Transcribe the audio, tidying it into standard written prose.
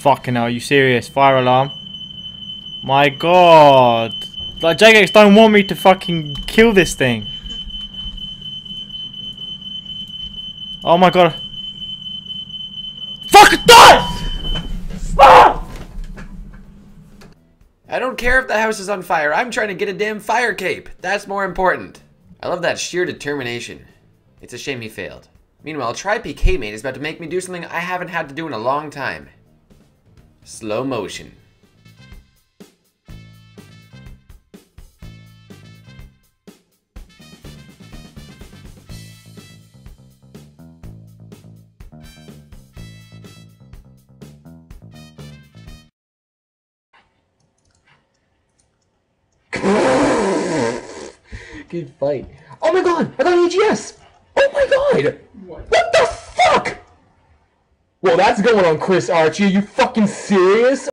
Fucking hell, are you serious? Fire alarm. My god. Like, JX don't want me to fucking kill this thing. Oh my god. Fucking die! Ah! I don't care if the house is on fire. I'm trying to get a damn fire cape. That's more important. I love that sheer determination. It's a shame he failed. Meanwhile, TryPK Mate is about to make me do something I haven't had to do in a long time. Slow motion. Good fight. Oh my god! I got an EGS! Oh my god! What the fuck?! Well, that's going on Chris Archie. Are you fucking serious?